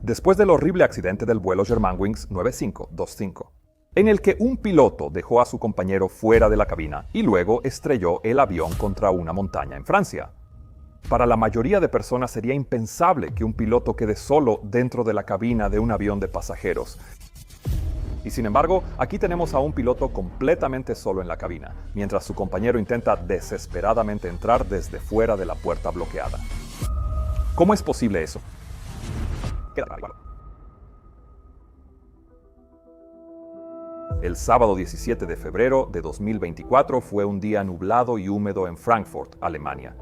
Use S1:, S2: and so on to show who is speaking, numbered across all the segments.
S1: después del horrible accidente del vuelo Germanwings 9525, en el que un piloto dejó a su compañero fuera de la cabina y luego estrelló el avión contra una montaña en Francia. Para la mayoría de personas sería impensable que un piloto quede solo dentro de la cabina de un avión de pasajeros. Y sin embargo, aquí tenemos a un piloto completamente solo en la cabina, mientras su compañero intenta desesperadamente entrar desde fuera de la puerta bloqueada. ¿Cómo es posible eso? El sábado 17 de febrero de 2024 fue un día nublado y húmedo en Frankfurt, Alemania.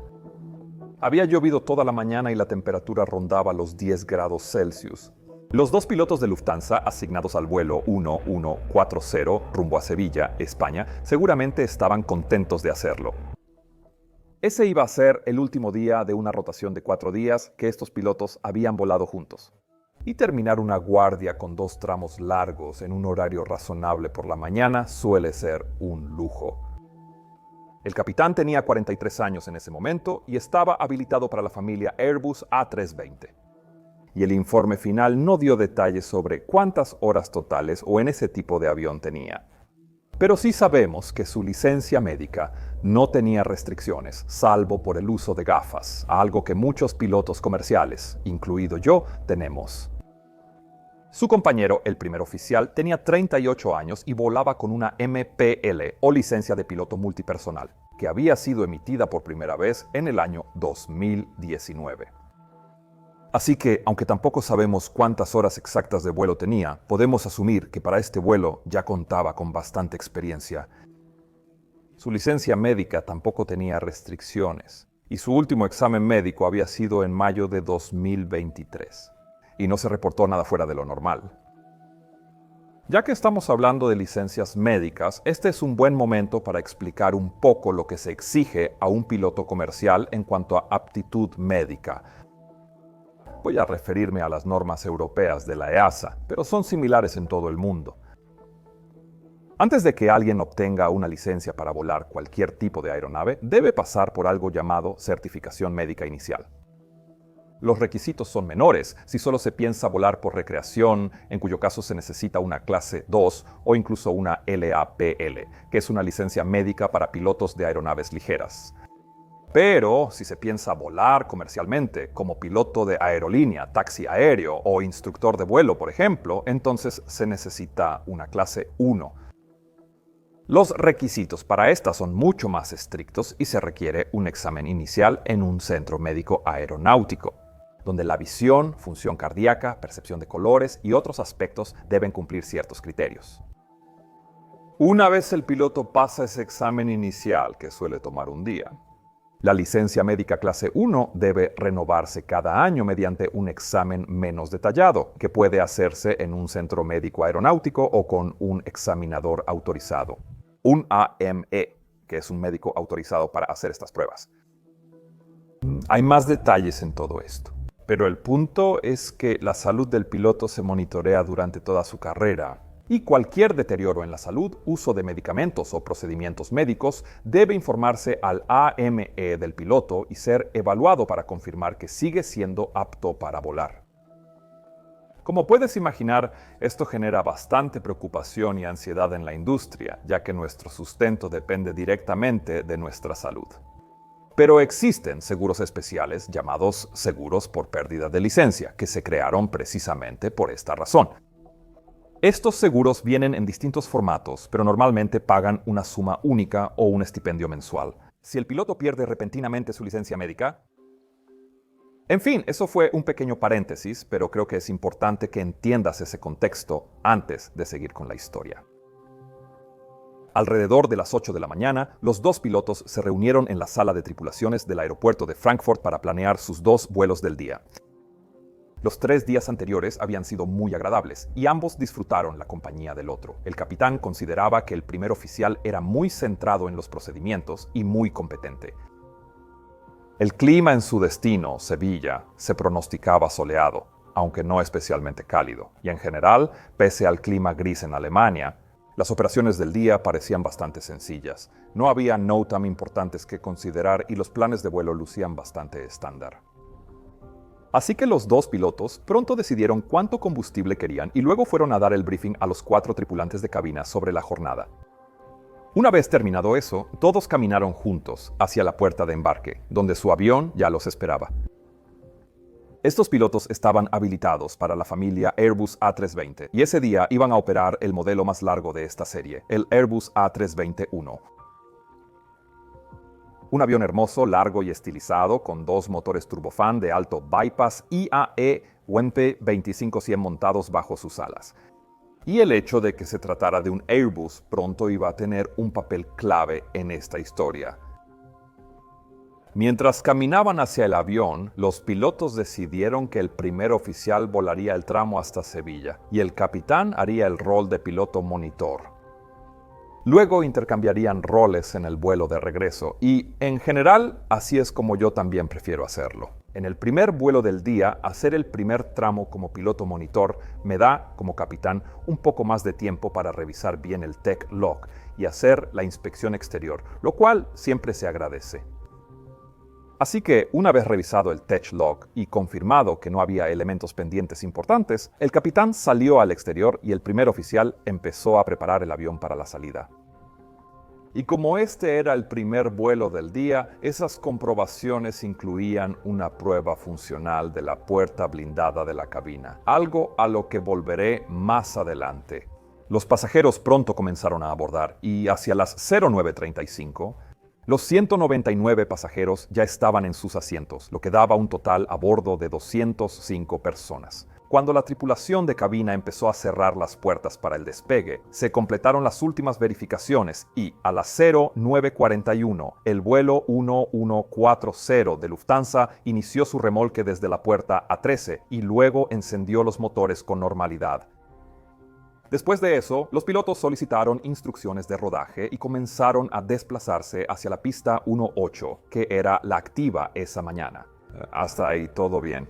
S1: Había llovido toda la mañana y la temperatura rondaba los 10 grados Celsius. Los dos pilotos de Lufthansa asignados al vuelo 1140 rumbo a Sevilla, España, seguramente estaban contentos de hacerlo. Ese iba a ser el último día de una rotación de 4 días que estos pilotos habían volado juntos. Y terminar una guardia con 2 tramos largos en un horario razonable por la mañana suele ser un lujo. El capitán tenía 43 años en ese momento y estaba habilitado para la familia Airbus A320. Y el informe final no dio detalles sobre cuántas horas totales o en ese tipo de avión tenía. Pero sí sabemos que su licencia médica no tenía restricciones, salvo por el uso de gafas, algo que muchos pilotos comerciales, incluido yo, tenemos. Su compañero, el primer oficial, tenía 38 años y volaba con una MPL o licencia de piloto multipersonal, que había sido emitida por primera vez en el año 2019. Así que, aunque tampoco sabemos cuántas horas exactas de vuelo tenía, podemos asumir que para este vuelo ya contaba con bastante experiencia. Su licencia médica tampoco tenía restricciones, y su último examen médico había sido en mayo de 2023, y no se reportó nada fuera de lo normal. Ya que estamos hablando de licencias médicas, este es un buen momento para explicar un poco lo que se exige a un piloto comercial en cuanto a aptitud médica. Voy a referirme a las normas europeas de la EASA, pero son similares en todo el mundo. Antes de que alguien obtenga una licencia para volar cualquier tipo de aeronave, debe pasar por algo llamado certificación médica inicial. Los requisitos son menores si solo se piensa volar por recreación, en cuyo caso se necesita una clase 2 o incluso una LAPL, que es una licencia médica para pilotos de aeronaves ligeras. Pero si se piensa volar comercialmente, como piloto de aerolínea, taxi aéreo o instructor de vuelo, por ejemplo, entonces se necesita una clase 1. Los requisitos para esta son mucho más estrictos y se requiere un examen inicial en un centro médico aeronáutico, donde la visión, función cardíaca, percepción de colores y otros aspectos deben cumplir ciertos criterios. Una vez el piloto pasa ese examen inicial, que suele tomar un día, la licencia médica clase 1 debe renovarse cada año mediante un examen menos detallado, que puede hacerse en un centro médico aeronáutico o con un examinador autorizado. Un AME, que es un médico autorizado para hacer estas pruebas. Hay más detalles en todo esto, pero el punto es que la salud del piloto se monitorea durante toda su carrera. Y cualquier deterioro en la salud, uso de medicamentos o procedimientos médicos debe informarse al AME del piloto y ser evaluado para confirmar que sigue siendo apto para volar. Como puedes imaginar, esto genera bastante preocupación y ansiedad en la industria, ya que nuestro sustento depende directamente de nuestra salud. Pero existen seguros especiales llamados seguros por pérdida de licencia, que se crearon precisamente por esta razón. Estos seguros vienen en distintos formatos, pero normalmente pagan una suma única o un estipendio mensual. Si el piloto pierde repentinamente su licencia médica... En fin, eso fue un pequeño paréntesis, pero creo que es importante que entiendas ese contexto antes de seguir con la historia. Alrededor de las 8 de la mañana, los dos pilotos se reunieron en la sala de tripulaciones del aeropuerto de Frankfurt para planear sus 2 vuelos del día. Los 3 días anteriores habían sido muy agradables y ambos disfrutaron la compañía del otro. El capitán consideraba que el primer oficial era muy centrado en los procedimientos y muy competente. El clima en su destino, Sevilla, se pronosticaba soleado, aunque no especialmente cálido, y en general, pese al clima gris en Alemania, las operaciones del día parecían bastante sencillas. No había NOTAM importantes que considerar y los planes de vuelo lucían bastante estándar. Así que los dos pilotos pronto decidieron cuánto combustible querían y luego fueron a dar el briefing a los 4 tripulantes de cabina sobre la jornada. Una vez terminado eso, todos caminaron juntos hacia la puerta de embarque, donde su avión ya los esperaba. Estos pilotos estaban habilitados para la familia Airbus A320 y ese día iban a operar el modelo más largo de esta serie, el Airbus A320-1. Un avión hermoso, largo y estilizado, con 2 motores turbofan de alto bypass IAE WEMP 2500 montados bajo sus alas. Y el hecho de que se tratara de un Airbus pronto iba a tener un papel clave en esta historia. Mientras caminaban hacia el avión, los pilotos decidieron que el primer oficial volaría el tramo hasta Sevilla y el capitán haría el rol de piloto monitor. Luego intercambiarían roles en el vuelo de regreso y, en general, así es como yo también prefiero hacerlo. En el primer vuelo del día, hacer el primer tramo como piloto monitor me da, como capitán, un poco más de tiempo para revisar bien el tech log y hacer la inspección exterior, lo cual siempre se agradece. Así que, una vez revisado el tech log y confirmado que no había elementos pendientes importantes, el capitán salió al exterior y el primer oficial empezó a preparar el avión para la salida. Y como este era el primer vuelo del día, esas comprobaciones incluían una prueba funcional de la puerta blindada de la cabina, algo a lo que volveré más adelante. Los pasajeros pronto comenzaron a abordar y hacia las 09:35, los 199 pasajeros ya estaban en sus asientos, lo que daba un total a bordo de 205 personas. Cuando la tripulación de cabina empezó a cerrar las puertas para el despegue, se completaron las últimas verificaciones y, a las 09:41, el vuelo 1140 de Lufthansa inició su remolque desde la puerta A13 y luego encendió los motores con normalidad. Después de eso, los pilotos solicitaron instrucciones de rodaje y comenzaron a desplazarse hacia la pista 18, que era la activa esa mañana. Hasta ahí todo bien.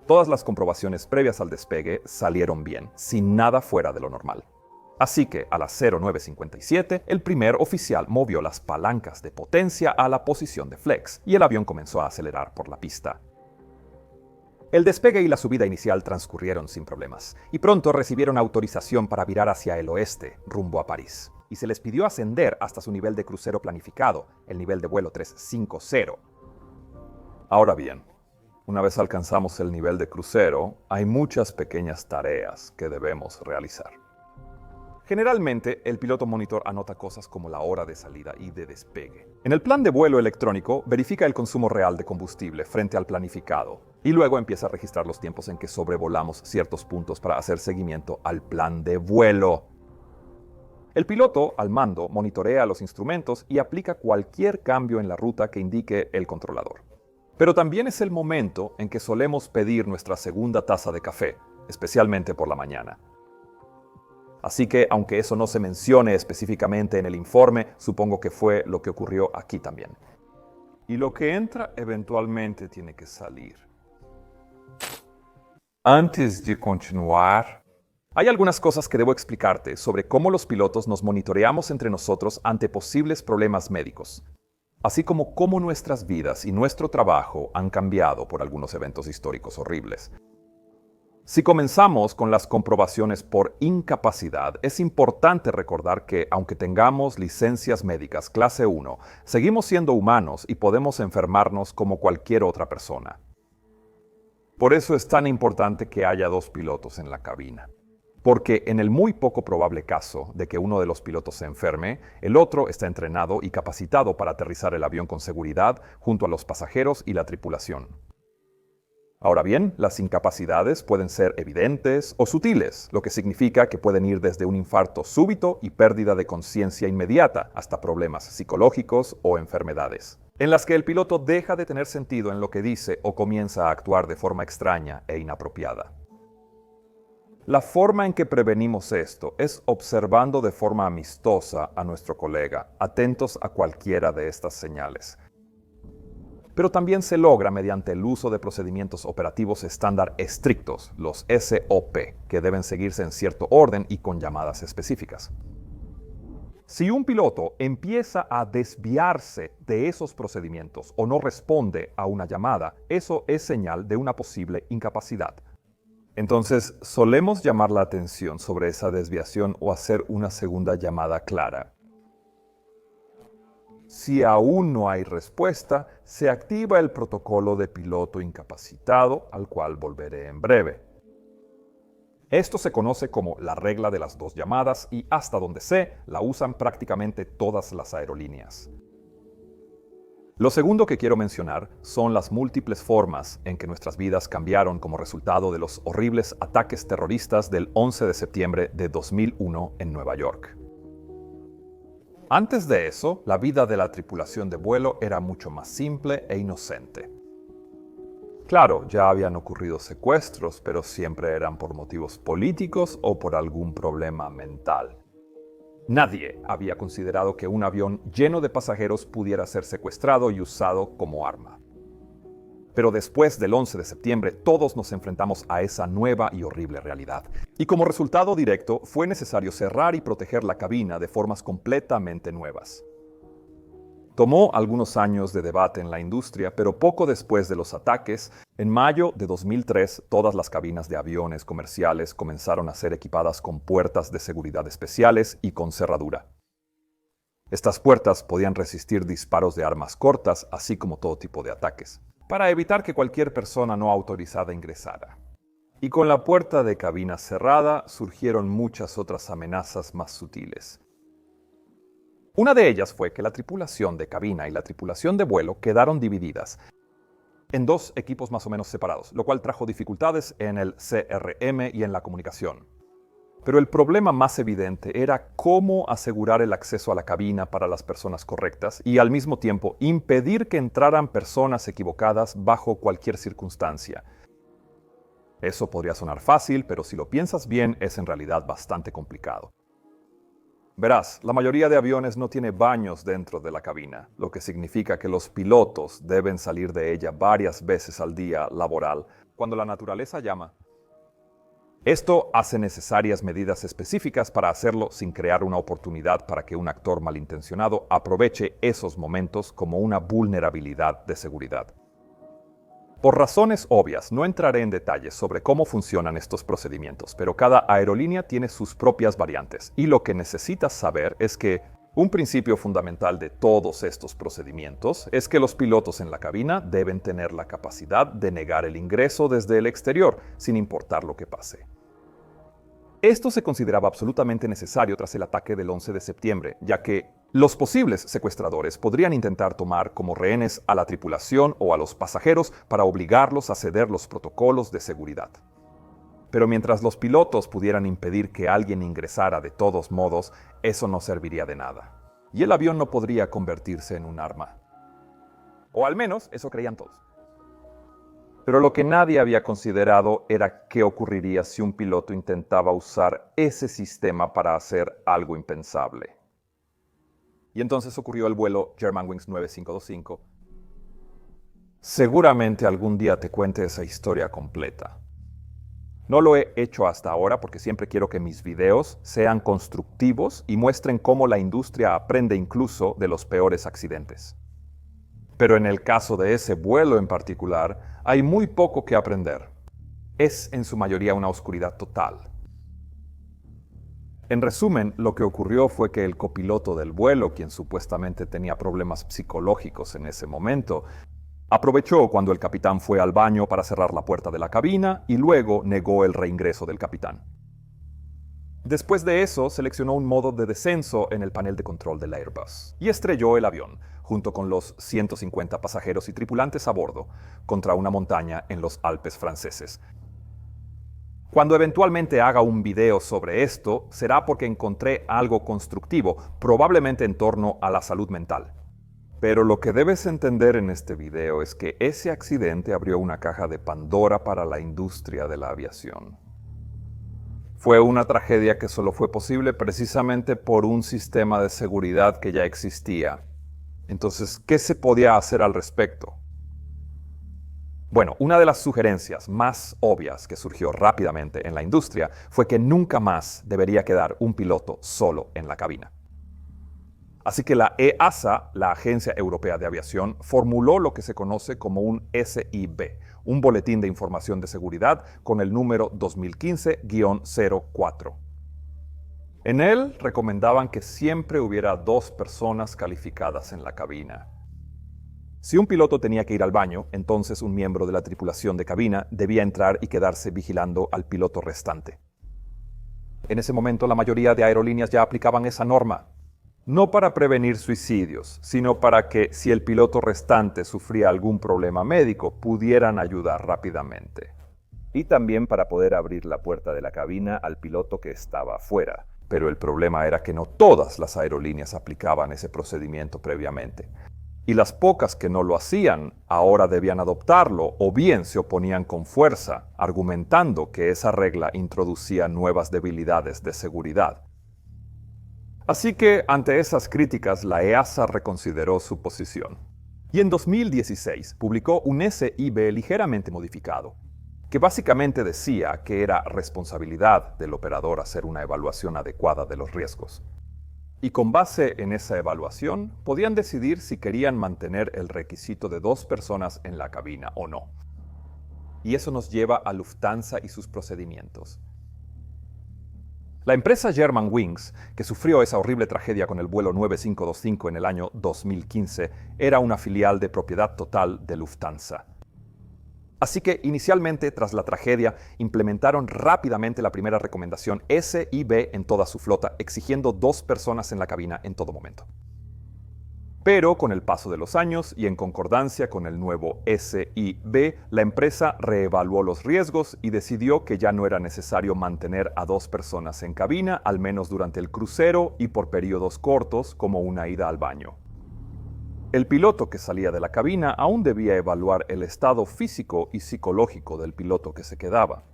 S1: Todas las comprobaciones previas al despegue salieron bien, sin nada fuera de lo normal. Así que a las 09:57, el primer oficial movió las palancas de potencia a la posición de flex y el avión comenzó a acelerar por la pista. El despegue y la subida inicial transcurrieron sin problemas, y pronto recibieron autorización para virar hacia el oeste, rumbo a París. Y se les pidió ascender hasta su nivel de crucero planificado, el nivel de vuelo 350. Ahora bien, una vez alcanzamos el nivel de crucero, hay muchas pequeñas tareas que debemos realizar. Generalmente, el piloto monitor anota cosas como la hora de salida y de despegue. En el plan de vuelo electrónico, verifica el consumo real de combustible frente al planificado, y luego empieza a registrar los tiempos en que sobrevolamos ciertos puntos para hacer seguimiento al plan de vuelo. El piloto, al mando, monitorea los instrumentos y aplica cualquier cambio en la ruta que indique el controlador. Pero también es el momento en que solemos pedir nuestra segunda taza de café, especialmente por la mañana. Así que, aunque eso no se mencione específicamente en el informe, supongo que fue lo que ocurrió aquí también. Y lo que entra eventualmente tiene que salir. Antes de continuar, hay algunas cosas que debo explicarte sobre cómo los pilotos nos monitoreamos entre nosotros ante posibles problemas médicos, así como cómo nuestras vidas y nuestro trabajo han cambiado por algunos eventos históricos horribles. Si comenzamos con las comprobaciones por incapacidad, es importante recordar que, aunque tengamos licencias médicas clase 1, seguimos siendo humanos y podemos enfermarnos como cualquier otra persona. Por eso es tan importante que haya 2 pilotos en la cabina. Porque en el muy poco probable caso de que uno de los pilotos se enferme, el otro está entrenado y capacitado para aterrizar el avión con seguridad junto a los pasajeros y la tripulación. Ahora bien, las incapacidades pueden ser evidentes o sutiles, lo que significa que pueden ir desde un infarto súbito y pérdida de conciencia inmediata hasta problemas psicológicos o enfermedades, en las que el piloto deja de tener sentido en lo que dice o comienza a actuar de forma extraña e inapropiada. La forma en que prevenimos esto es observando de forma amistosa a nuestro colega, atentos a cualquiera de estas señales. Pero también se logra mediante el uso de procedimientos operativos estándar estrictos, los SOP, que deben seguirse en cierto orden y con llamadas específicas. Si un piloto empieza a desviarse de esos procedimientos o no responde a una llamada, eso es señal de una posible incapacidad. Entonces, solemos llamar la atención sobre esa desviación o hacer una segunda llamada clara. Si aún no hay respuesta, se activa el protocolo de piloto incapacitado, al cual volveré en breve. Esto se conoce como la regla de las dos llamadas y hasta donde sé, la usan prácticamente todas las aerolíneas. Lo segundo que quiero mencionar son las múltiples formas en que nuestras vidas cambiaron como resultado de los horribles ataques terroristas del 11 de septiembre de 2001 en Nueva York. Antes de eso, la vida de la tripulación de vuelo era mucho más simple e inocente. Claro, ya habían ocurrido secuestros, pero siempre eran por motivos políticos o por algún problema mental. Nadie había considerado que un avión lleno de pasajeros pudiera ser secuestrado y usado como arma. Pero después del 11 de septiembre, todos nos enfrentamos a esa nueva y horrible realidad. Y como resultado directo, fue necesario cerrar y proteger la cabina de formas completamente nuevas. Tomó algunos años de debate en la industria, pero poco después de los ataques, en mayo de 2003, todas las cabinas de aviones comerciales comenzaron a ser equipadas con puertas de seguridad especiales y con cerradura. Estas puertas podían resistir disparos de armas cortas, así como todo tipo de ataques, para evitar que cualquier persona no autorizada ingresara. Y con la puerta de cabina cerrada, surgieron muchas otras amenazas más sutiles. Una de ellas fue que la tripulación de cabina y la tripulación de vuelo quedaron divididas en dos equipos más o menos separados, lo cual trajo dificultades en el CRM y en la comunicación. Pero el problema más evidente era cómo asegurar el acceso a la cabina para las personas correctas y al mismo tiempo impedir que entraran personas equivocadas bajo cualquier circunstancia. Eso podría sonar fácil, pero si lo piensas bien es en realidad bastante complicado. Verás, la mayoría de aviones no tiene baños dentro de la cabina, lo que significa que los pilotos deben salir de ella varias veces al día laboral, cuando la naturaleza llama. Esto hace necesarias medidas específicas para hacerlo sin crear una oportunidad para que un actor malintencionado aproveche esos momentos como una vulnerabilidad de seguridad. Por razones obvias, no entraré en detalles sobre cómo funcionan estos procedimientos, pero cada aerolínea tiene sus propias variantes, y lo que necesitas saber es que un principio fundamental de todos estos procedimientos es que los pilotos en la cabina deben tener la capacidad de negar el ingreso desde el exterior, sin importar lo que pase. Esto se consideraba absolutamente necesario tras el ataque del 11 de septiembre, ya que los posibles secuestradores podrían intentar tomar como rehenes a la tripulación o a los pasajeros para obligarlos a ceder los protocolos de seguridad. Pero mientras los pilotos pudieran impedir que alguien ingresara de todos modos, eso no serviría de nada. Y el avión no podría convertirse en un arma. O al menos eso creían todos. Pero lo que nadie había considerado era qué ocurriría si un piloto intentaba usar ese sistema para hacer algo impensable. Y entonces ocurrió el vuelo Germanwings 9525. Seguramente algún día te cuente esa historia completa. No lo he hecho hasta ahora porque siempre quiero que mis videos sean constructivos y muestren cómo la industria aprende incluso de los peores accidentes. Pero en el caso de ese vuelo en particular, hay muy poco que aprender. Es en su mayoría una oscuridad total. En resumen, lo que ocurrió fue que el copiloto del vuelo, quien supuestamente tenía problemas psicológicos en ese momento, aprovechó cuando el capitán fue al baño para cerrar la puerta de la cabina y luego negó el reingreso del capitán. Después de eso, seleccionó un modo de descenso en el panel de control del Airbus y estrelló el avión, junto con los 150 pasajeros y tripulantes a bordo, contra una montaña en los Alpes franceses. Cuando eventualmente haga un video sobre esto, será porque encontré algo constructivo, probablemente en torno a la salud mental. Pero lo que debes entender en este video es que ese accidente abrió una caja de Pandora para la industria de la aviación. Fue una tragedia que solo fue posible precisamente por un sistema de seguridad que ya existía. Entonces, ¿qué se podía hacer al respecto? Bueno, una de las sugerencias más obvias que surgió rápidamente en la industria fue que nunca más debería quedar un piloto solo en la cabina. Así que la EASA, la Agencia Europea de Aviación, formuló lo que se conoce como un SIB, un Boletín de Información de Seguridad con el número 2015-04. En él recomendaban que siempre hubiera 2 personas calificadas en la cabina. Si un piloto tenía que ir al baño, entonces un miembro de la tripulación de cabina debía entrar y quedarse vigilando al piloto restante. En ese momento, la mayoría de aerolíneas ya aplicaban esa norma, no para prevenir suicidios, sino para que, si el piloto restante sufría algún problema médico, pudieran ayudar rápidamente. Y también para poder abrir la puerta de la cabina al piloto que estaba afuera. Pero el problema era que no todas las aerolíneas aplicaban ese procedimiento previamente. Y las pocas que no lo hacían ahora debían adoptarlo o bien se oponían con fuerza, argumentando que esa regla introducía nuevas debilidades de seguridad. Así que, ante esas críticas, la EASA reconsideró su posición. Y en 2016 publicó un SIB ligeramente modificado, que básicamente decía que era responsabilidad del operador hacer una evaluación adecuada de los riesgos. Y con base en esa evaluación, podían decidir si querían mantener el requisito de 2 personas en la cabina o no. Y eso nos lleva a Lufthansa y sus procedimientos. La empresa Germanwings, que sufrió esa horrible tragedia con el vuelo 9525 en el año 2015, era una filial de propiedad total de Lufthansa. Así que, inicialmente, tras la tragedia, implementaron rápidamente la primera recomendación SIB en toda su flota, exigiendo 2 personas en la cabina en todo momento. Pero, con el paso de los años y en concordancia con el nuevo SIB, la empresa reevaluó los riesgos y decidió que ya no era necesario mantener a 2 personas en cabina, al menos durante el crucero y por periodos cortos, como una ida al baño. El piloto que salía de la cabina aún debía evaluar el estado físico y psicológico del piloto que se quedaba.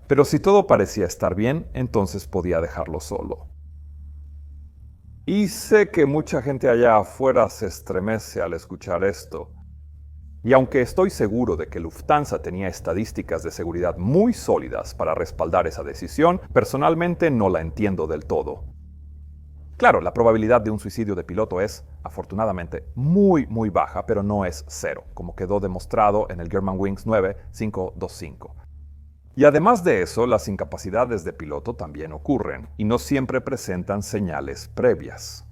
S1: Pero si todo parecía estar bien, entonces podía dejarlo solo. Y sé que mucha gente allá afuera se estremece al escuchar esto. Y aunque estoy seguro de que Lufthansa tenía estadísticas de seguridad muy sólidas para respaldar esa decisión, personalmente no la entiendo del todo. Claro, la probabilidad de un suicidio de piloto es, afortunadamente, muy baja, pero no es 0, como quedó demostrado en el Germanwings 9525. Y además de eso, las incapacidades de piloto también ocurren, y no siempre presentan señales previas.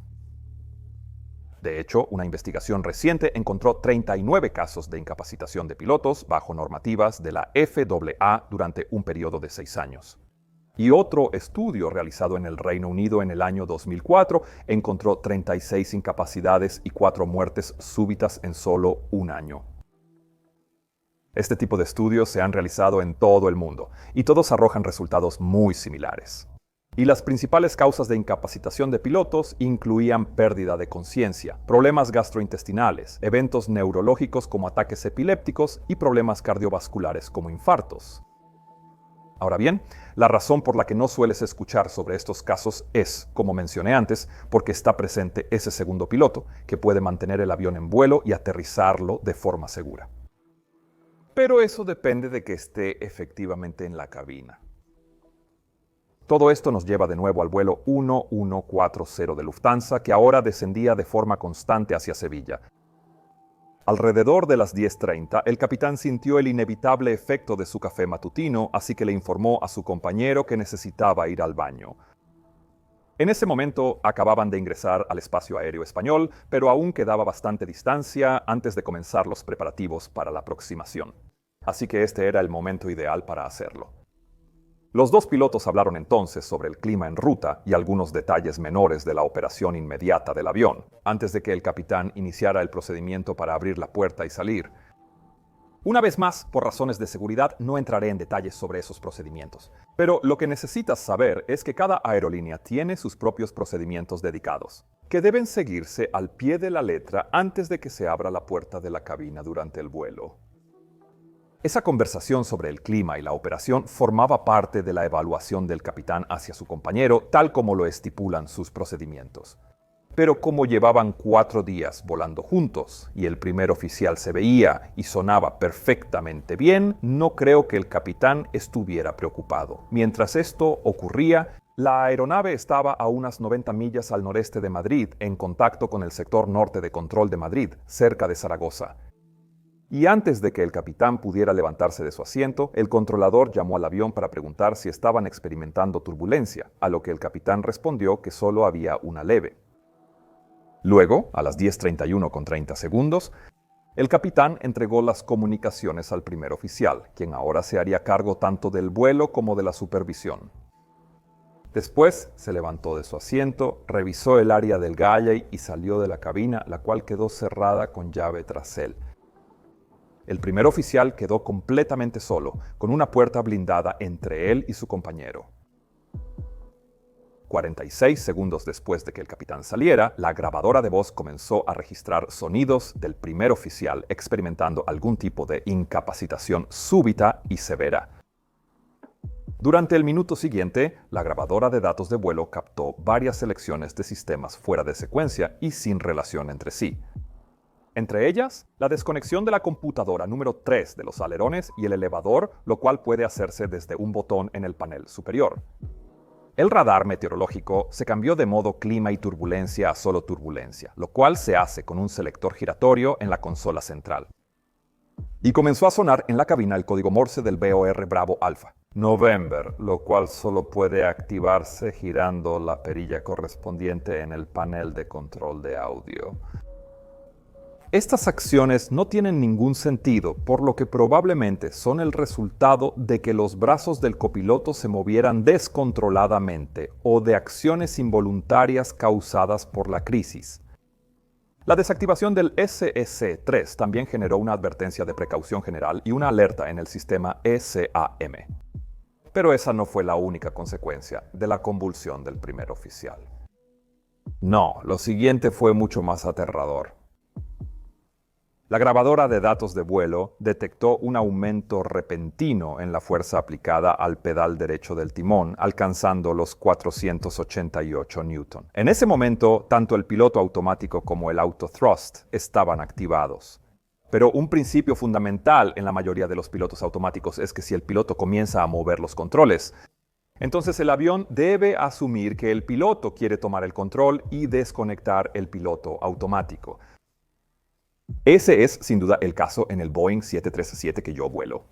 S1: De hecho, una investigación reciente encontró 39 casos de incapacitación de pilotos bajo normativas de la FAA durante un periodo de 6 años. Y otro estudio realizado en el Reino Unido en el año 2004 encontró 36 incapacidades y 4 muertes súbitas en solo un año. Este tipo de estudios se han realizado en todo el mundo y todos arrojan resultados muy similares. Y las principales causas de incapacitación de pilotos incluían pérdida de conciencia, problemas gastrointestinales, eventos neurológicos como ataques epilépticos y problemas cardiovasculares como infartos. Ahora bien, la razón por la que no sueles escuchar sobre estos casos es, como mencioné antes, porque está presente ese segundo piloto, que puede mantener el avión en vuelo y aterrizarlo de forma segura. Pero eso depende de que esté efectivamente en la cabina. Todo esto nos lleva de nuevo al vuelo 1140 de Lufthansa, que ahora descendía de forma constante hacia Sevilla. Alrededor de las 10:30, el capitán sintió el inevitable efecto de su café matutino, así que le informó a su compañero que necesitaba ir al baño. En ese momento acababan de ingresar al espacio aéreo español, pero aún quedaba bastante distancia antes de comenzar los preparativos para la aproximación. Así que este era el momento ideal para hacerlo. Los 2 pilotos hablaron entonces sobre el clima en ruta y algunos detalles menores de la operación inmediata del avión, antes de que el capitán iniciara el procedimiento para abrir la puerta y salir. Una vez más, por razones de seguridad, no entraré en detalles sobre esos procedimientos. Pero lo que necesitas saber es que cada aerolínea tiene sus propios procedimientos dedicados, que deben seguirse al pie de la letra antes de que se abra la puerta de la cabina durante el vuelo. Esa conversación sobre el clima y la operación formaba parte de la evaluación del capitán hacia su compañero, tal como lo estipulan sus procedimientos. Pero como llevaban 4 días volando juntos y el primer oficial se veía y sonaba perfectamente bien, no creo que el capitán estuviera preocupado. Mientras esto ocurría, La aeronave estaba a unas 90 millas al noreste de Madrid, en contacto con el sector norte de control de Madrid, cerca de Zaragoza. Y antes de que el capitán pudiera levantarse de su asiento, el controlador llamó al avión para preguntar si estaban experimentando turbulencia, a lo que el capitán respondió que solo había una leve. Luego, a las 10:31:30, el capitán entregó las comunicaciones al primer oficial, quien ahora se haría cargo tanto del vuelo como de la supervisión. Después se levantó de su asiento, revisó el área del galley y salió de la cabina, la cual quedó cerrada con llave tras él. El primer oficial quedó completamente solo, con una puerta blindada entre él y su compañero. 46 segundos después de que el capitán saliera, la grabadora de voz comenzó a registrar sonidos del primer oficial experimentando algún tipo de incapacitación súbita y severa. Durante el minuto siguiente, la grabadora de datos de vuelo captó varias selecciones de sistemas fuera de secuencia y sin relación entre sí. Entre ellas, la desconexión de la computadora número 3 de los alerones y el elevador, lo cual puede hacerse desde un botón en el panel superior. El radar meteorológico se cambió de modo clima y turbulencia a solo turbulencia, lo cual se hace con un selector giratorio en la consola central. Y comenzó a sonar en la cabina el código Morse del BOR Bravo Alpha, November, lo cual solo puede activarse girando la perilla correspondiente en el panel de control de audio. Estas acciones no tienen ningún sentido, por lo que probablemente son el resultado de que los brazos del copiloto se movieran descontroladamente o de acciones involuntarias causadas por la crisis. La desactivación del SEC-3 también generó una advertencia de precaución general y una alerta en el sistema ECAM. Pero esa no fue la única consecuencia de la convulsión del primer oficial. No, lo siguiente fue mucho más aterrador. La grabadora de datos de vuelo detectó un aumento repentino en la fuerza aplicada al pedal derecho del timón, alcanzando los 488 newton. En ese momento, tanto el piloto automático como el autothrust estaban activados. Pero un principio fundamental en la mayoría de los pilotos automáticos es que si el piloto comienza a mover los controles, entonces el avión debe asumir que el piloto quiere tomar el control y desconectar el piloto automático. Ese es, sin duda, el caso en el Boeing 737 que yo vuelo.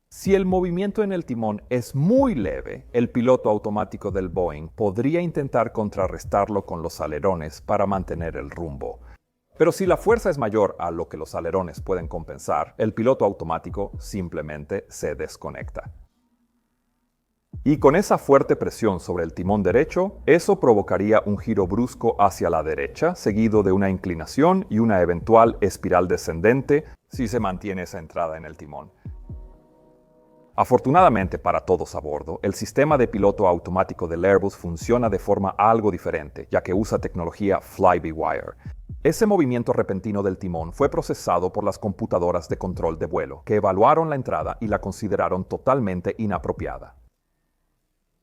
S1: Si el movimiento en el timón es muy leve, el piloto automático del Boeing podría intentar contrarrestarlo con los alerones para mantener el rumbo. Pero si la fuerza es mayor a lo que los alerones pueden compensar, el piloto automático simplemente se desconecta. Y con esa fuerte presión sobre el timón derecho, eso provocaría un giro brusco hacia la derecha, seguido de una inclinación y una eventual espiral descendente si se mantiene esa entrada en el timón. Afortunadamente para todos a bordo, el sistema de piloto automático del Airbus funciona de forma algo diferente, ya que usa tecnología fly-by-wire. Ese movimiento repentino del timón fue procesado por las computadoras de control de vuelo, que evaluaron la entrada y la consideraron totalmente inapropiada.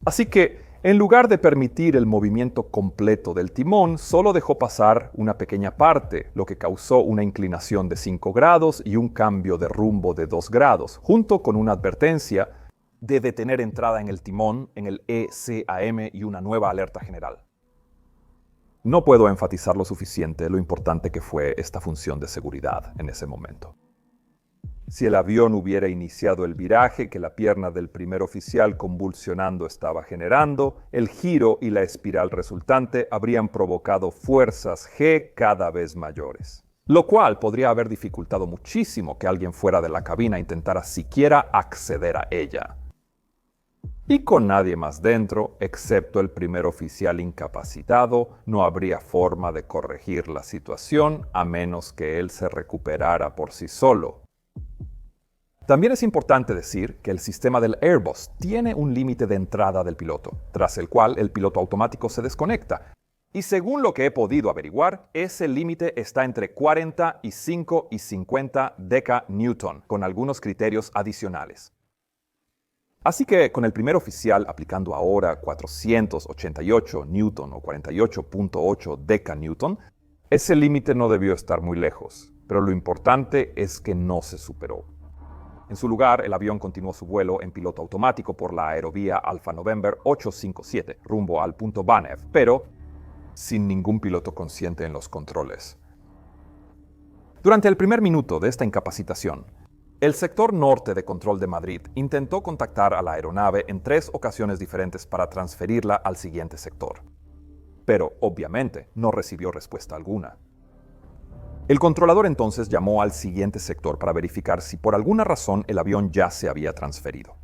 S1: Así que, en lugar de permitir el movimiento completo del timón, solo dejó pasar una pequeña parte, lo que causó una inclinación de 5 grados y un cambio de rumbo de 2 grados, junto con una advertencia de detener entrada en el timón en el ECAM y una nueva alerta general. No puedo enfatizar lo suficiente lo importante que fue esta función de seguridad en ese momento. Si el avión hubiera iniciado el viraje que la pierna del primer oficial convulsionando estaba generando, el giro y la espiral resultante habrían provocado fuerzas G cada vez mayores, lo cual podría haber dificultado muchísimo que alguien fuera de la cabina intentara siquiera acceder a ella. Y con nadie más dentro, excepto el primer oficial incapacitado, no habría forma de corregir la situación a menos que él se recuperara por sí solo. También es importante decir que el sistema del Airbus tiene un límite de entrada del piloto, tras el cual el piloto automático se desconecta. Y según lo que he podido averiguar, ese límite está entre 45 y 50 decanewton, con algunos criterios adicionales. Así que con el primer oficial aplicando ahora 488 newton o 48.8 decanewton, ese límite no debió estar muy lejos, pero lo importante es que no se superó. En su lugar, el avión continuó su vuelo en piloto automático por la aerovía Alpha November 857, rumbo al punto Banev, pero sin ningún piloto consciente en los controles. Durante el primer minuto de esta incapacitación, el sector norte de control de Madrid intentó contactar a la aeronave en 3 ocasiones diferentes para transferirla al siguiente sector. Pero, obviamente, no recibió respuesta alguna. El controlador entonces llamó al siguiente sector para verificar si por alguna razón el avión ya se había transferido.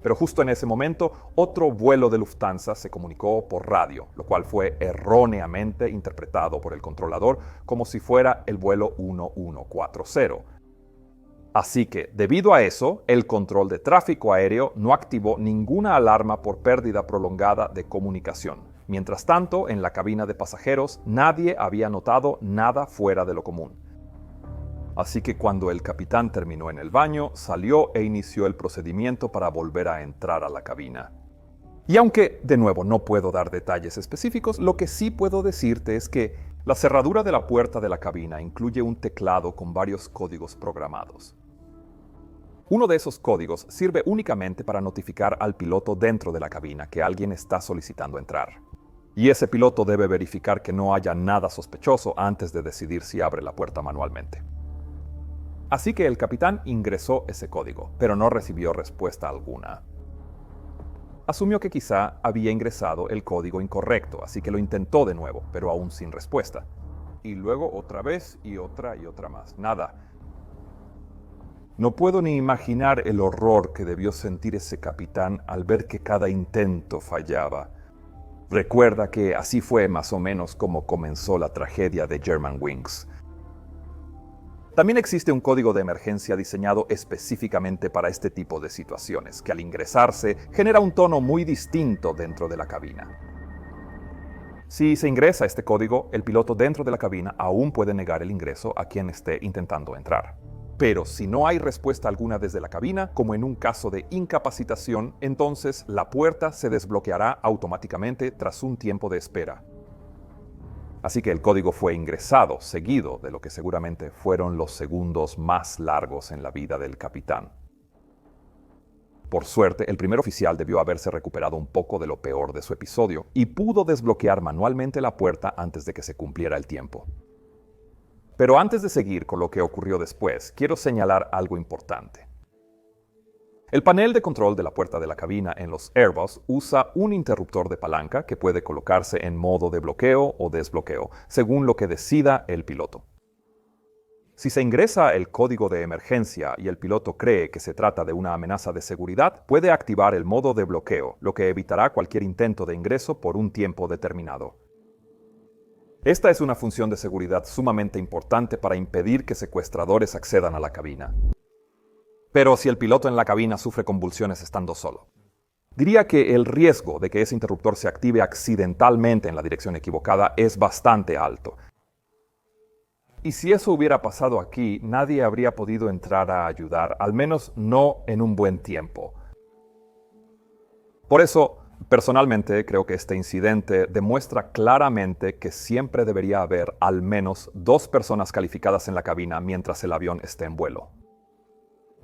S1: Pero justo en ese momento, otro vuelo de Lufthansa se comunicó por radio, lo cual fue erróneamente interpretado por el controlador como si fuera el vuelo 1140. Así que, debido a eso, el control de tráfico aéreo no activó ninguna alarma por pérdida prolongada de comunicación. Mientras tanto, en la cabina de pasajeros, nadie había notado nada fuera de lo común. Así que cuando el capitán terminó en el baño, salió e inició el procedimiento para volver a entrar a la cabina. Y aunque, de nuevo, no puedo dar detalles específicos, lo que sí puedo decirte es que la cerradura de la puerta de la cabina incluye un teclado con varios códigos programados. Uno de esos códigos sirve únicamente para notificar al piloto dentro de la cabina que alguien está solicitando entrar. Y ese piloto debe verificar que no haya nada sospechoso antes de decidir si abre la puerta manualmente. Así que el capitán ingresó ese código, pero no recibió respuesta alguna. Asumió que quizá había ingresado el código incorrecto, así que lo intentó de nuevo, pero aún sin respuesta. Y luego otra vez y otra más. Nada. No puedo ni imaginar el horror que debió sentir ese capitán al ver que cada intento fallaba. Recuerda que así fue más o menos como comenzó la tragedia de Germanwings. También existe un código de emergencia diseñado específicamente para este tipo de situaciones, que al ingresarse genera un tono muy distinto dentro de la cabina. Si se ingresa este código, el piloto dentro de la cabina aún puede negar el ingreso a quien esté intentando entrar. Pero si no hay respuesta alguna desde la cabina, como en un caso de incapacitación, entonces la puerta se desbloqueará automáticamente tras un tiempo de espera. Así que el código fue ingresado, seguido de lo que seguramente fueron los segundos más largos en la vida del capitán. Por suerte, el primer oficial debió haberse recuperado un poco de lo peor de su episodio y pudo desbloquear manualmente la puerta antes de que se cumpliera el tiempo. Pero antes de seguir con lo que ocurrió después, quiero señalar algo importante. El panel de control de la puerta de la cabina en los Airbus usa un interruptor de palanca que puede colocarse en modo de bloqueo o desbloqueo, según lo que decida el piloto. Si se ingresa el código de emergencia y el piloto cree que se trata de una amenaza de seguridad, puede activar el modo de bloqueo, lo que evitará cualquier intento de ingreso por un tiempo determinado. Esta es una función de seguridad sumamente importante para impedir que secuestradores accedan a la cabina. Pero si el piloto en la cabina sufre convulsiones estando solo, diría que el riesgo de que ese interruptor se active accidentalmente en la dirección equivocada es bastante alto. Y si eso hubiera pasado aquí, nadie habría podido entrar a ayudar, al menos no en un buen tiempo. Por eso, personalmente, creo que este incidente demuestra claramente que siempre debería haber al menos 2 personas calificadas en la cabina mientras el avión esté en vuelo.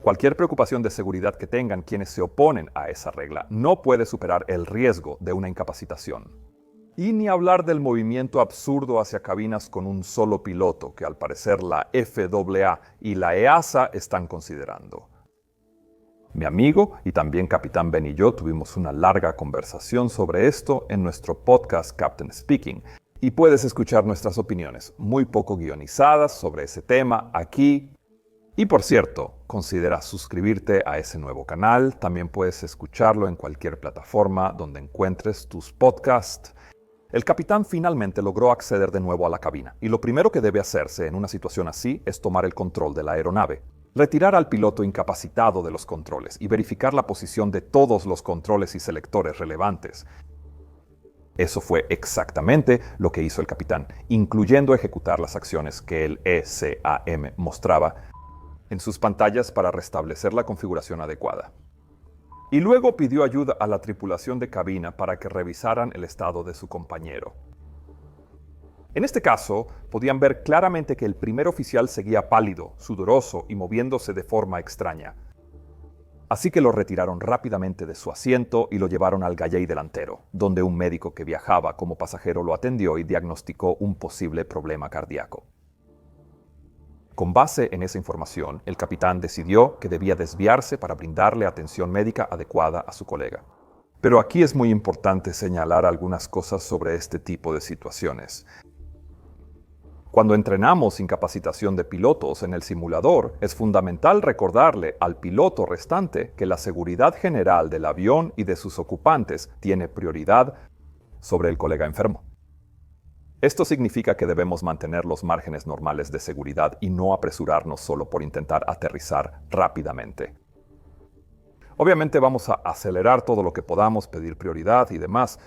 S1: Cualquier preocupación de seguridad que tengan quienes se oponen a esa regla no puede superar el riesgo de una incapacitación. Y ni hablar del movimiento absurdo hacia cabinas con un solo piloto, que al parecer la FAA y la EASA están considerando. Mi amigo y también Capitán Ben y yo tuvimos una larga conversación sobre esto en nuestro podcast Captain Speaking, y puedes escuchar nuestras opiniones muy poco guionizadas sobre ese tema aquí. Y por cierto, considera suscribirte a ese nuevo canal. También puedes escucharlo en cualquier plataforma donde encuentres tus podcasts. El capitán finalmente logró acceder de nuevo a la cabina, y lo primero que debe hacerse en una situación así es tomar el control de la aeronave, retirar al piloto incapacitado de los controles y verificar la posición de todos los controles y selectores relevantes. Eso fue exactamente lo que hizo el capitán, incluyendo ejecutar las acciones que el ECAM mostraba en sus pantallas para restablecer la configuración adecuada. Y luego pidió ayuda a la tripulación de cabina para que revisaran el estado de su compañero. En este caso, podían ver claramente que el primer oficial seguía pálido, sudoroso y moviéndose de forma extraña. así que lo retiraron rápidamente de su asiento y lo llevaron al galley delantero, donde un médico que viajaba como pasajero lo atendió y diagnosticó un posible problema cardíaco. Con base en esa información, el capitán decidió que debía desviarse para brindarle atención médica adecuada a su colega. Pero aquí es muy importante señalar algunas cosas sobre este tipo de situaciones. Cuando entrenamos incapacitación de pilotos en el simulador, es fundamental recordarle al piloto restante que la seguridad general del avión y de sus ocupantes tiene prioridad sobre el colega enfermo. Esto significa que debemos mantener los márgenes normales de seguridad y no apresurarnos solo por intentar aterrizar rápidamente. Obviamente vamos a acelerar todo lo que podamos, pedir prioridad y demás,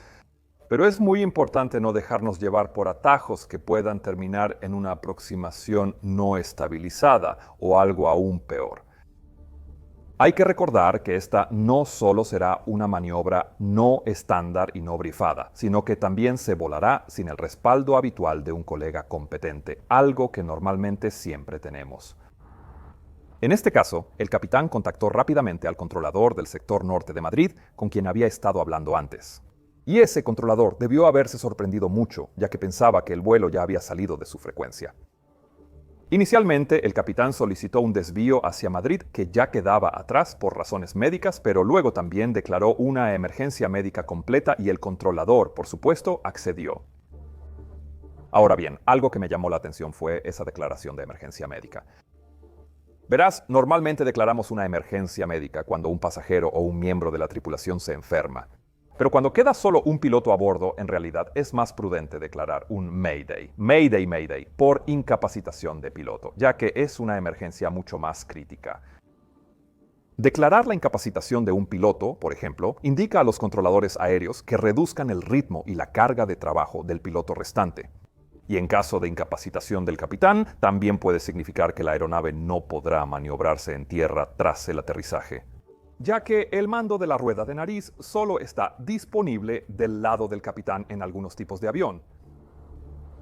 S1: pero es muy importante no dejarnos llevar por atajos que puedan terminar en una aproximación no estabilizada o algo aún peor. Hay que recordar que esta no solo será una maniobra no estándar y no brifada, sino que también se volará sin el respaldo habitual de un colega competente, algo que normalmente siempre tenemos. En este caso, el capitán contactó rápidamente al controlador del sector norte de Madrid, con quien había estado hablando antes. Y ese controlador debió haberse sorprendido mucho, ya que pensaba que el vuelo ya había salido de su frecuencia. Inicialmente, el capitán solicitó un desvío hacia Madrid que ya quedaba atrás por razones médicas, pero luego también declaró una emergencia médica completa y el controlador, por supuesto, accedió. Ahora bien, algo que me llamó la atención fue esa declaración de emergencia médica. Verás, normalmente declaramos una emergencia médica cuando un pasajero o un miembro de la tripulación se enferma. Pero cuando queda solo un piloto a bordo, en realidad es más prudente declarar un Mayday, Mayday, Mayday, por incapacitación de piloto, ya que es una emergencia mucho más crítica. Declarar la incapacitación de un piloto, por ejemplo, indica a los controladores aéreos que reduzcan el ritmo y la carga de trabajo del piloto restante. Y en caso de incapacitación del capitán, también puede significar que la aeronave no podrá maniobrarse en tierra tras el aterrizaje, ya que el mando de la rueda de nariz solo está disponible del lado del capitán en algunos tipos de avión.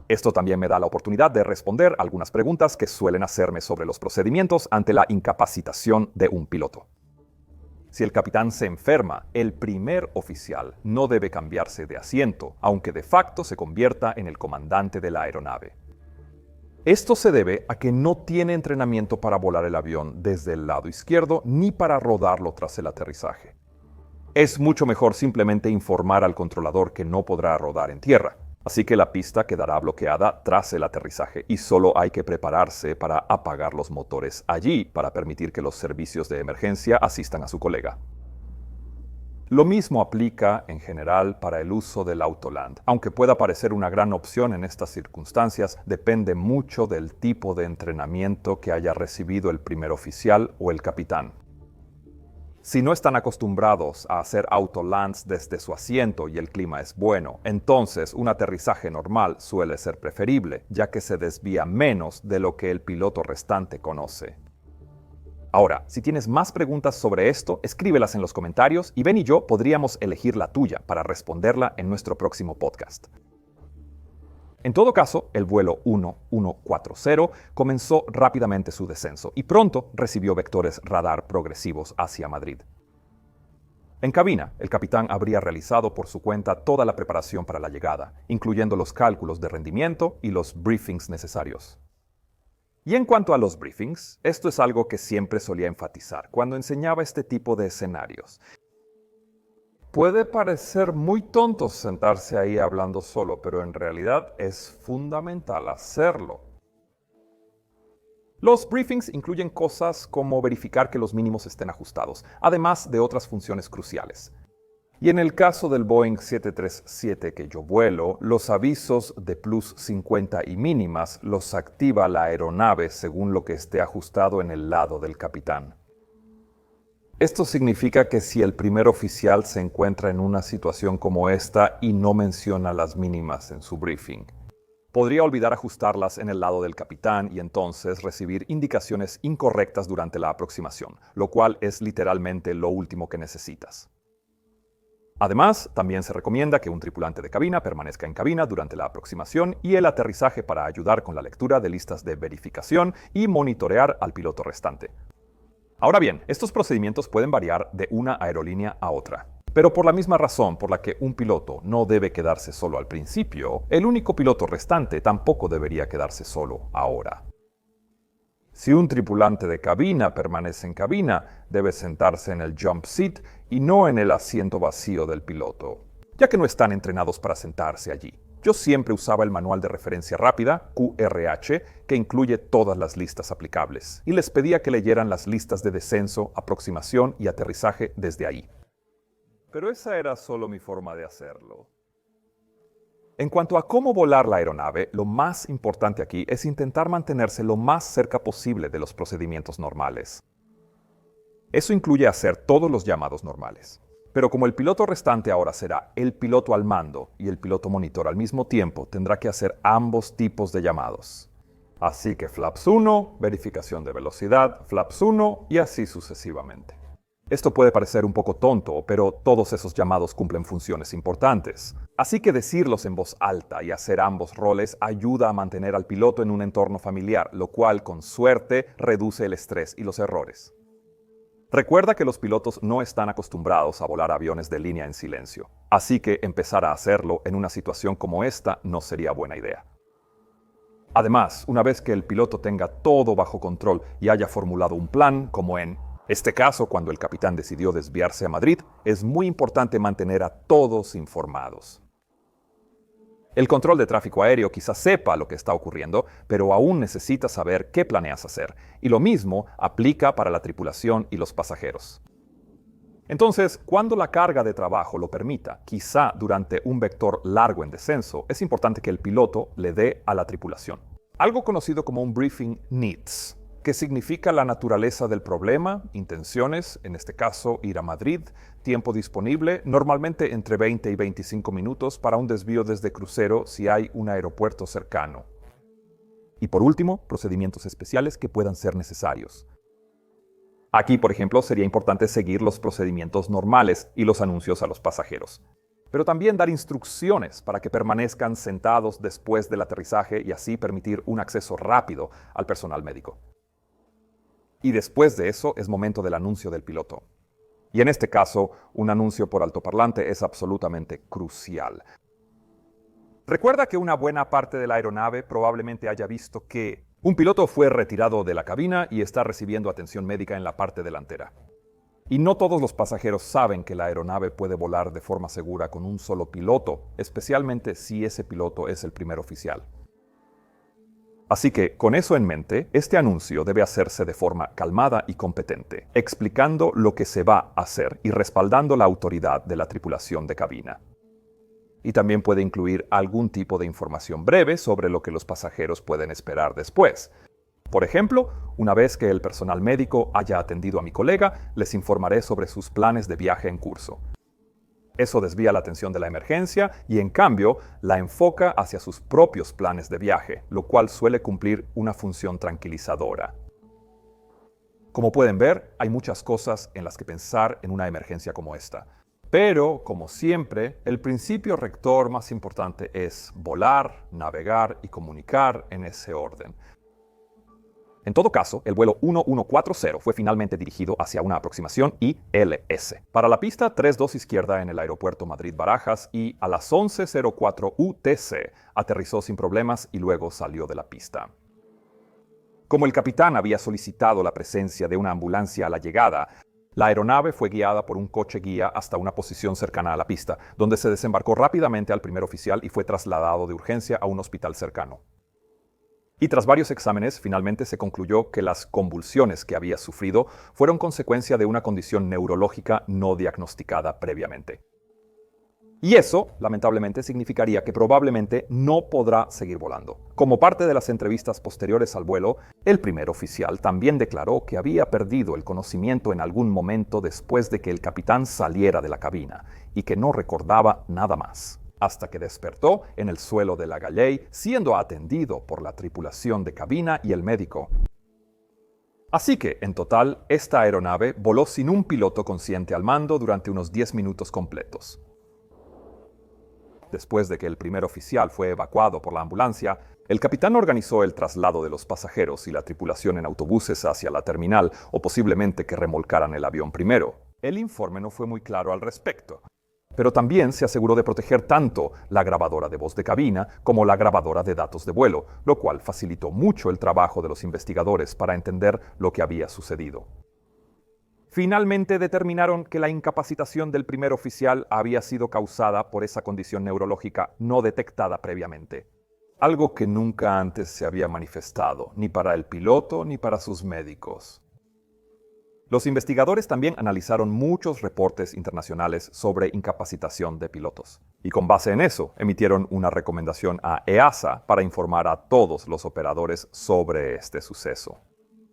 S1: Esto también me da la oportunidad de responder algunas preguntas que suelen hacerme sobre los procedimientos ante la incapacitación de un piloto. Si el capitán se enferma, el primer oficial no debe cambiarse de asiento, aunque de facto se convierta en el comandante de la aeronave. Esto se debe a que no tiene entrenamiento para volar el avión desde el lado izquierdo ni para rodarlo tras el aterrizaje. Es mucho mejor simplemente informar al controlador que no podrá rodar en tierra, así que la pista quedará bloqueada tras el aterrizaje y solo hay que prepararse para apagar los motores allí para permitir que los servicios de emergencia asistan a su colega. Lo mismo aplica en general para el uso del autoland. Aunque pueda parecer una gran opción en estas circunstancias, depende mucho del tipo de entrenamiento que haya recibido el primer oficial o el capitán. Si no están acostumbrados a hacer autolands desde su asiento y el clima es bueno, entonces un aterrizaje normal suele ser preferible, ya que se desvía menos de lo que el piloto restante conoce. Ahora, si tienes más preguntas sobre esto, escríbelas en los comentarios y Ben y yo podríamos elegir la tuya para responderla en nuestro próximo podcast. En todo caso, el vuelo 1140 comenzó rápidamente su descenso y pronto recibió vectores radar progresivos hacia Madrid. En cabina, el capitán habría realizado por su cuenta toda la preparación para la llegada, incluyendo los cálculos de rendimiento y los briefings necesarios. Y en cuanto a los briefings, esto es algo que siempre solía enfatizar cuando enseñaba este tipo de escenarios. Puede parecer muy tonto sentarse ahí hablando solo, pero en realidad es fundamental hacerlo. Los briefings incluyen cosas como verificar que los mínimos estén ajustados, además de otras funciones cruciales. Y en el caso del Boeing 737 que yo vuelo, los avisos de plus 50 y mínimas los activa la aeronave según lo que esté ajustado en el lado del capitán. Esto significa que si el primer oficial se encuentra en una situación como esta y no menciona las mínimas en su briefing, podría olvidar ajustarlas en el lado del capitán y entonces recibir indicaciones incorrectas durante la aproximación, lo cual es literalmente lo último que necesitas. Además, también se recomienda que un tripulante de cabina permanezca en cabina durante la aproximación y el aterrizaje para ayudar con la lectura de listas de verificación y monitorear al piloto restante. Ahora bien, estos procedimientos pueden variar de una aerolínea a otra. Pero por la misma razón por la que un piloto no debe quedarse solo al principio, el único piloto restante tampoco debería quedarse solo ahora. Si un tripulante de cabina permanece en cabina, debe sentarse en el jump seat y no en el asiento vacío del piloto, ya que no están entrenados para sentarse allí. Yo siempre usaba el manual de referencia rápida, QRH, que incluye todas las listas aplicables, y les pedía que leyeran las listas de descenso, aproximación y aterrizaje desde ahí. Pero esa era solo mi forma de hacerlo. En cuanto a cómo volar la aeronave, lo más importante aquí es intentar mantenerse lo más cerca posible de los procedimientos normales. Eso incluye hacer todos los llamados normales. Pero como el piloto restante ahora será el piloto al mando y el piloto monitor al mismo tiempo, tendrá que hacer ambos tipos de llamados. Así que flaps 1, verificación de velocidad, flaps 1 y así sucesivamente. Esto puede parecer un poco tonto, pero todos esos llamados cumplen funciones importantes. Así que decirlos en voz alta y hacer ambos roles ayuda a mantener al piloto en un entorno familiar, lo cual, con suerte, reduce el estrés y los errores. Recuerda que los pilotos no están acostumbrados a volar aviones de línea en silencio, así que empezar a hacerlo en una situación como esta no sería buena idea. Además, una vez que el piloto tenga todo bajo control y haya formulado un plan, como en este caso cuando el capitán decidió desviarse a Madrid, es muy importante mantener a todos informados. El control de tráfico aéreo quizás sepa lo que está ocurriendo, pero aún necesita saber qué planeas hacer, y lo mismo aplica para la tripulación y los pasajeros. Entonces, cuando la carga de trabajo lo permita, quizá durante un vector largo en descenso, es importante que el piloto le dé a la tripulación algo conocido como un briefing needs, que significa la naturaleza del problema, intenciones, en este caso ir a Madrid, tiempo disponible, normalmente entre 20 y 25 minutos para un desvío desde crucero si hay un aeropuerto cercano. Y por último, procedimientos especiales que puedan ser necesarios. Aquí, por ejemplo, sería importante seguir los procedimientos normales y los anuncios a los pasajeros. Pero también dar instrucciones para que permanezcan sentados después del aterrizaje y así permitir un acceso rápido al personal médico. Y después de eso es momento del anuncio del piloto. Y en este caso, un anuncio por altoparlante es absolutamente crucial. Recuerda que una buena parte de la aeronave probablemente haya visto que un piloto fue retirado de la cabina y está recibiendo atención médica en la parte delantera. Y no todos los pasajeros saben que la aeronave puede volar de forma segura con un solo piloto, especialmente si ese piloto es el primer oficial. Así que, con eso en mente, este anuncio debe hacerse de forma calmada y competente, explicando lo que se va a hacer y respaldando la autoridad de la tripulación de cabina. Y también puede incluir algún tipo de información breve sobre lo que los pasajeros pueden esperar después. Por ejemplo, una vez que el personal médico haya atendido a mi colega, les informaré sobre sus planes de viaje en curso. Eso desvía la atención de la emergencia y, en cambio, la enfoca hacia sus propios planes de viaje, lo cual suele cumplir una función tranquilizadora. Como pueden ver, hay muchas cosas en las que pensar en una emergencia como esta. Pero, como siempre, el principio rector más importante es volar, navegar y comunicar en ese orden. En todo caso, el vuelo 1140 fue finalmente dirigido hacia una aproximación ILS para la pista 32 izquierda en el aeropuerto Madrid-Barajas y a las 11:04 UTC aterrizó sin problemas y luego salió de la pista. Como el capitán había solicitado la presencia de una ambulancia a la llegada, la aeronave fue guiada por un coche guía hasta una posición cercana a la pista, donde se desembarcó rápidamente al primer oficial y fue trasladado de urgencia a un hospital cercano. Y tras varios exámenes, finalmente se concluyó que las convulsiones que había sufrido fueron consecuencia de una condición neurológica no diagnosticada previamente. Y eso, lamentablemente, significaría que probablemente no podrá seguir volando. Como parte de las entrevistas posteriores al vuelo, el primer oficial también declaró que había perdido el conocimiento en algún momento después de que el capitán saliera de la cabina y que no recordaba nada más, hasta que despertó en el suelo de la Galley, siendo atendido por la tripulación de cabina y el médico. Así que, en total, esta aeronave voló sin un piloto consciente al mando durante unos 10 minutos completos. Después de que el primer oficial fue evacuado por la ambulancia, El capitán organizó el traslado de los pasajeros y la tripulación en autobuses hacia la terminal, o posiblemente que remolcaran el avión primero. El informe no fue muy claro al respecto, pero también se aseguró de proteger tanto la grabadora de voz de cabina como la grabadora de datos de vuelo, lo cual facilitó mucho el trabajo de los investigadores para entender lo que había sucedido. Finalmente determinaron que la incapacitación del primer oficial había sido causada por esa condición neurológica no detectada previamente. Algo que nunca antes se había manifestado, ni para el piloto ni para sus médicos. Los investigadores también analizaron muchos reportes internacionales sobre incapacitación de pilotos. Y con base en eso, emitieron una recomendación a EASA para informar a todos los operadores sobre este suceso,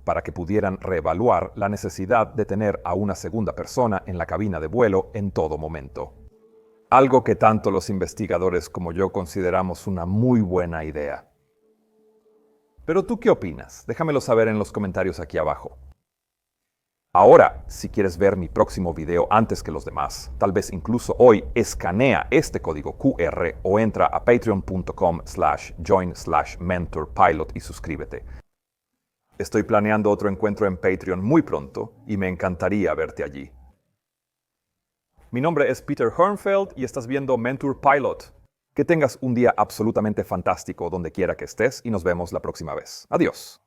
S1: para que pudieran reevaluar la necesidad de tener a una segunda persona en la cabina de vuelo en todo momento. Algo que tanto los investigadores como yo consideramos una muy buena idea. Pero ¿tú qué opinas? Déjamelo saber en los comentarios aquí abajo. Ahora, si quieres ver mi próximo video antes que los demás, tal vez incluso hoy, escanea este código QR o entra a patreon.com/join/mentorpilot y suscríbete. Estoy planeando otro encuentro en Patreon muy pronto y me encantaría verte allí. Mi nombre es Peter Hornfeld y estás viendo Mentor Pilot. Que tengas un día absolutamente fantástico donde quiera que estés y nos vemos la próxima vez. Adiós.